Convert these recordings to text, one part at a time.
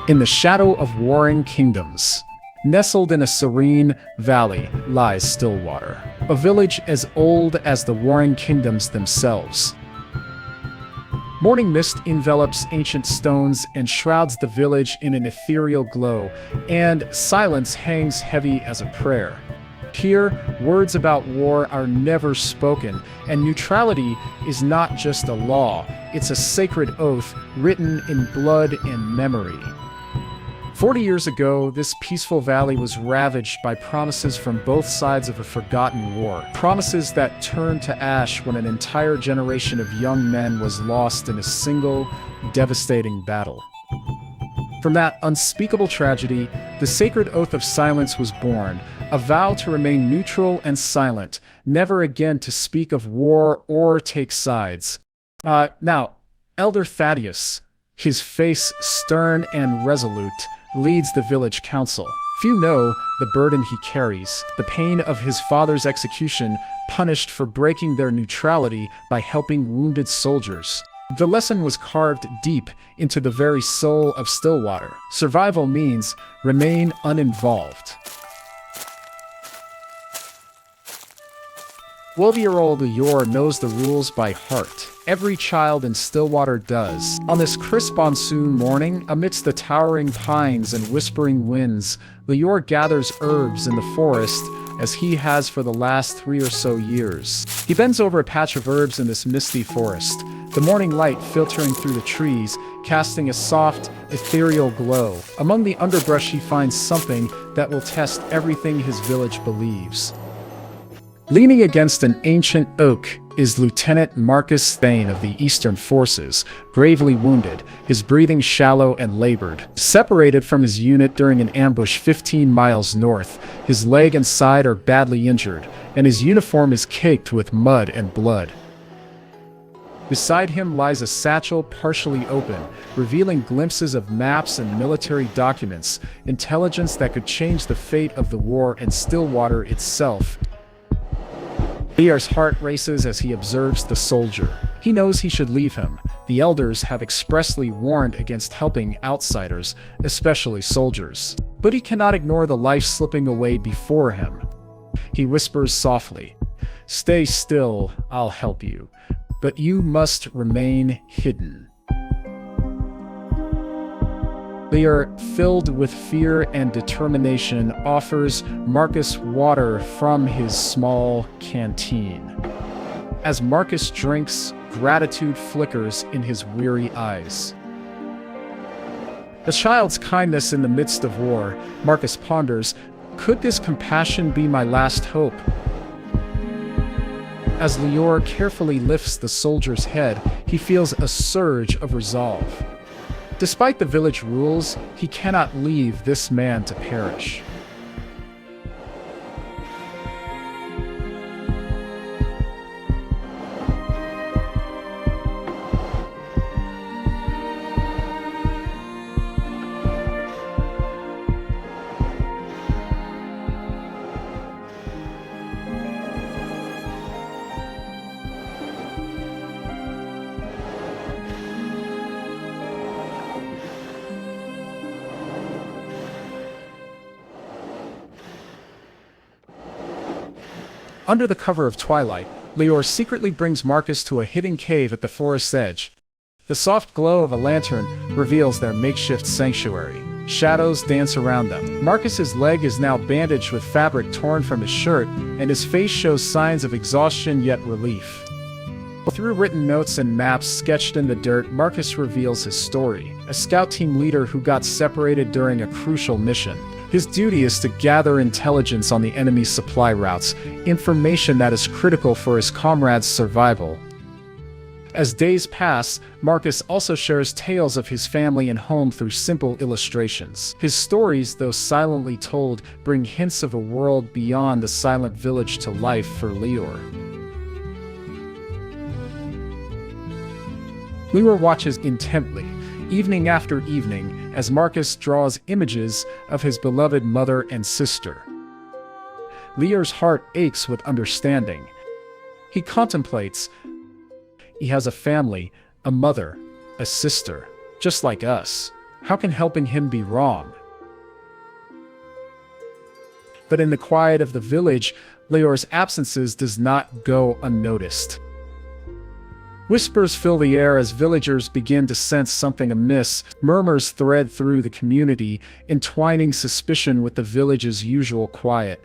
In the shadow of warring kingdoms, nestled in a serene valley, lies Stillwater, a village as old as the warring kingdoms themselves. Morning mist envelops ancient stones and shrouds the village in an ethereal glow, and silence hangs heavy as a prayer. Here, words about war are never spoken, and neutrality is not just a law, it's a sacred oath written in blood and memory. 40 years ago, this peaceful valley was ravaged by promises from both sides of a forgotten war. Promises that turned to ash when an entire generation of young men was lost in a single, devastating battle. From that unspeakable tragedy, the sacred oath of silence was born, a vow to remain neutral and silent, never again to speak of war or take sides. Now, Elder Thaddeus, his face stern and resolute, leads the village council. Few know the burden he carries, the pain of his father's execution, punished for breaking their neutrality by helping wounded soldiers. The lesson was carved deep into the very soul of Stillwater. Survival means remain uninvolved. 12-year-old Leor knows the rules by heart. Every child in Stillwater does. On this crisp monsoon morning, amidst the towering pines and whispering winds, Leor gathers herbs in the forest as he has for the last 3 or so years. He bends over a patch of herbs in this misty forest, the morning light filtering through the trees, casting a soft, ethereal glow. Among the underbrush he finds something that will test everything his village believes. Leaning against an ancient oak is Lieutenant Marcus Thane of the Eastern Forces, gravely wounded, his breathing shallow and labored. Separated from his unit during an ambush 15 miles north, his leg and side are badly injured, and his uniform is caked with mud and blood. Beside him lies a satchel partially open, revealing glimpses of maps and military documents, intelligence that could change the fate of the war and Stillwater itself. Leor's heart races as he observes the soldier. He knows he should leave him. The elders have expressly warned against helping outsiders, especially soldiers. But he cannot ignore the life slipping away before him. He whispers softly, "Stay still, I'll help you. But you must remain hidden." Leor, filled with fear and determination, offers Marcus water from his small canteen. As Marcus drinks, gratitude flickers in his weary eyes. A child's kindness in the midst of war, Marcus ponders, could this compassion be my last hope? As Leor carefully lifts the soldier's head, he feels a surge of resolve. Despite the village rules, he cannot leave this man to perish. Under the cover of twilight, Leor secretly brings Marcus to a hidden cave at the forest's edge. The soft glow of a lantern reveals their makeshift sanctuary. Shadows dance around them. Marcus's leg is now bandaged with fabric torn from his shirt, and his face shows signs of exhaustion yet relief. Through written notes and maps sketched in the dirt, Marcus reveals his story. A scout team leader who got separated during a crucial mission. His duty is to gather intelligence on the enemy's supply routes, information that is critical for his comrades' survival. As days pass, Marcus also shares tales of his family and home through simple illustrations. His stories, though silently told, bring hints of a world beyond the silent village to life for Leor. Leor watches intently, evening after evening, as Marcus draws images of his beloved mother and sister. Leor's heart aches with understanding. He contemplates. He has a family, a mother, a sister, just like us. How can helping him be wrong? But in the quiet of the village, Leor's absences does not go unnoticed. Whispers fill the air as villagers begin to sense something amiss. Murmurs thread through the community, entwining suspicion with the village's usual quiet.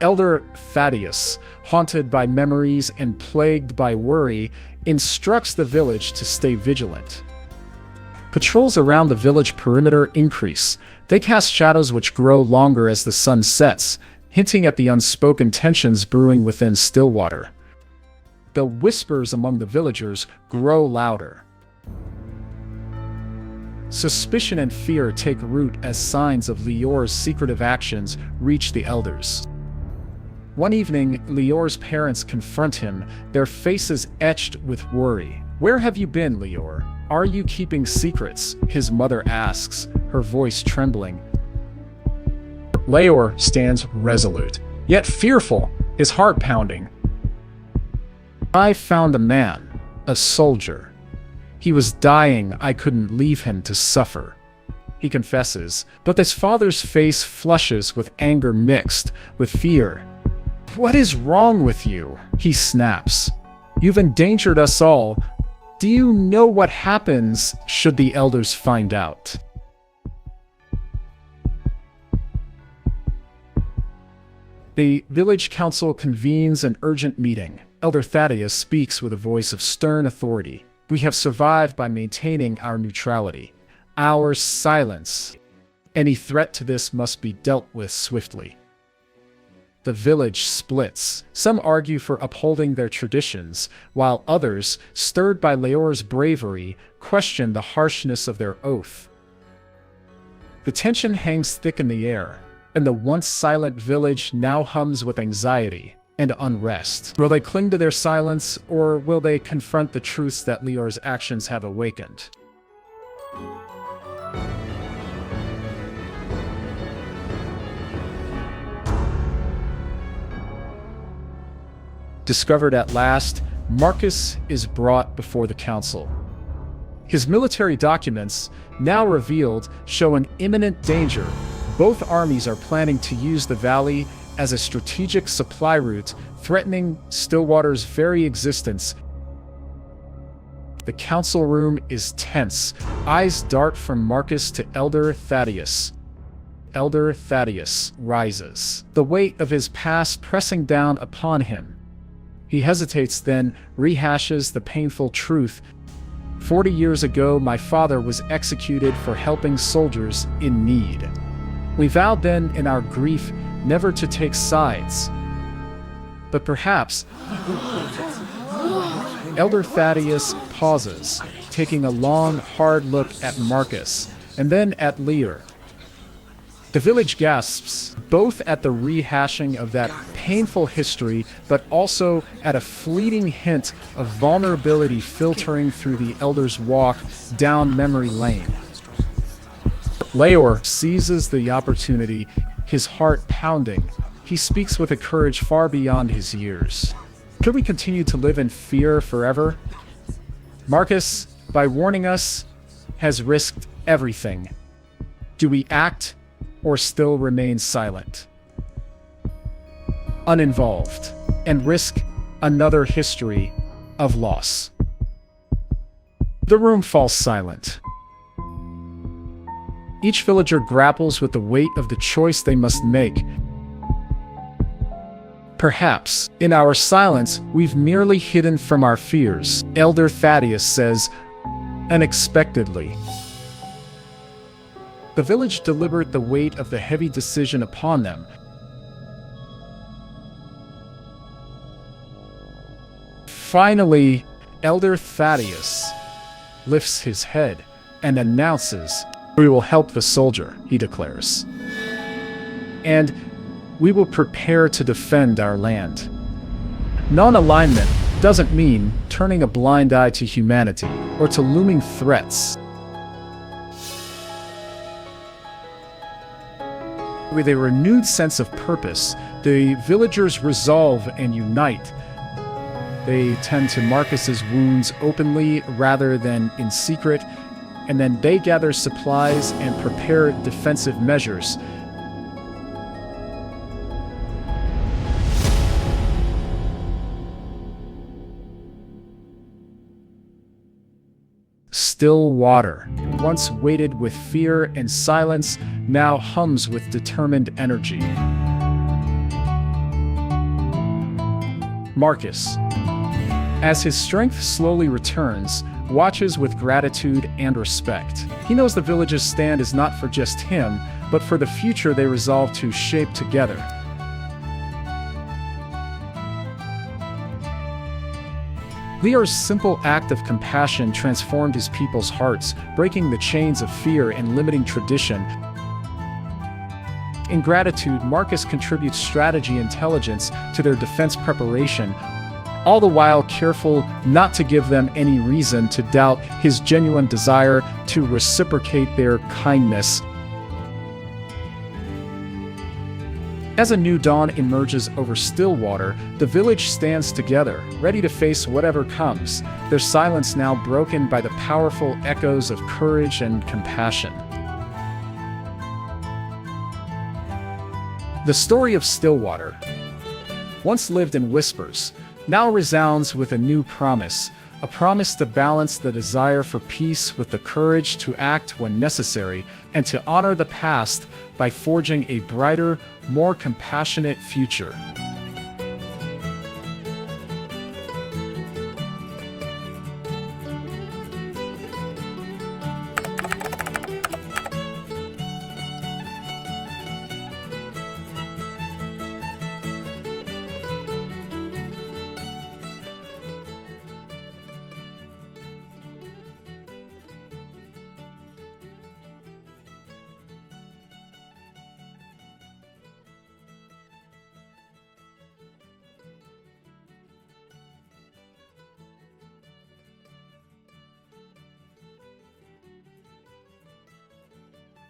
Elder Thaddeus, haunted by memories and plagued by worry, instructs the village to stay vigilant. Patrols around the village perimeter increase. They cast shadows which grow longer as the sun sets, hinting at the unspoken tensions brewing within Stillwater. The whispers among the villagers grow louder. Suspicion and fear take root as signs of Leor's secretive actions reach the elders. One evening, Leor's parents confront him, their faces etched with worry. "Where have you been, Leor? Are you keeping secrets?" his mother asks, her voice trembling. Leor stands resolute, yet fearful, his heart pounding. "I found a man, a soldier. He was dying. I couldn't leave him to suffer," he confesses, but his father's face flushes with anger mixed with fear. "What is wrong with you?" he snaps. "You've endangered us all. Do you know what happens should the elders find out?" The village council convenes an urgent meeting. Elder Thaddeus speaks with a voice of stern authority. "We have survived by maintaining our neutrality, our silence. Any threat to this must be dealt with swiftly." The village splits. Some argue for upholding their traditions, while others, stirred by Leor's bravery, question the harshness of their oath. The tension hangs thick in the air, and the once silent village now hums with anxiety and unrest. Will they cling to their silence, or will they confront the truths that Leor's actions have awakened? Discovered at last, Marcus is brought before the council. His military documents, now revealed, show an imminent danger. Both armies are planning to use the valley as a strategic supply route, threatening Stillwater's very existence. The council room is tense. Eyes dart from Marcus to Elder Thaddeus. Elder Thaddeus rises, the weight of his past pressing down upon him. He hesitates, then rehashes the painful truth. 40 years ago, my father was executed for helping soldiers in need. We vowed then in our grief never to take sides. But perhaps... Elder Thaddeus pauses, taking a long, hard look at Marcus, and then at Leor. The village gasps, both at the rehashing of that painful history, but also at a fleeting hint of vulnerability filtering through the elder's walk down memory lane. Leor seizes the opportunity, his heart pounding. He speaks with a courage far beyond his years. Could we continue to live in fear forever? Marcus, by warning us, has risked everything. Do we act or still remain silent, uninvolved, and risk another history of loss? The room falls silent. Each villager grapples with the weight of the choice they must make. Perhaps, in our silence, we've merely hidden from our fears, Elder Thaddeus says, unexpectedly. The village deliberate the weight of the heavy decision upon them. Finally, Elder Thaddeus lifts his head and announces, "We will help the soldier," he declares. "And we will prepare to defend our land." Non-alignment doesn't mean turning a blind eye to humanity or to looming threats. With a renewed sense of purpose, the villagers resolve and unite. They tend to Marcus's wounds openly rather than in secret, and then they gather supplies and prepare defensive measures. Stillwater, once weighted with fear and silence, now hums with determined energy. Marcus, as his strength slowly returns, watches with gratitude and respect. He knows the village's stand is not for just him, but for the future they resolve to shape together. Leor's simple act of compassion transformed his people's hearts, breaking the chains of fear and limiting tradition. In gratitude, Marcus contributes strategy and intelligence to their defense preparation, all the while careful not to give them any reason to doubt his genuine desire to reciprocate their kindness. As a new dawn emerges over Stillwater, the village stands together, ready to face whatever comes, their silence now broken by the powerful echoes of courage and compassion. The story of Stillwater, once lived in whispers, now resounds with a new promise, a promise to balance the desire for peace with the courage to act when necessary and to honor the past by forging a brighter, more compassionate future.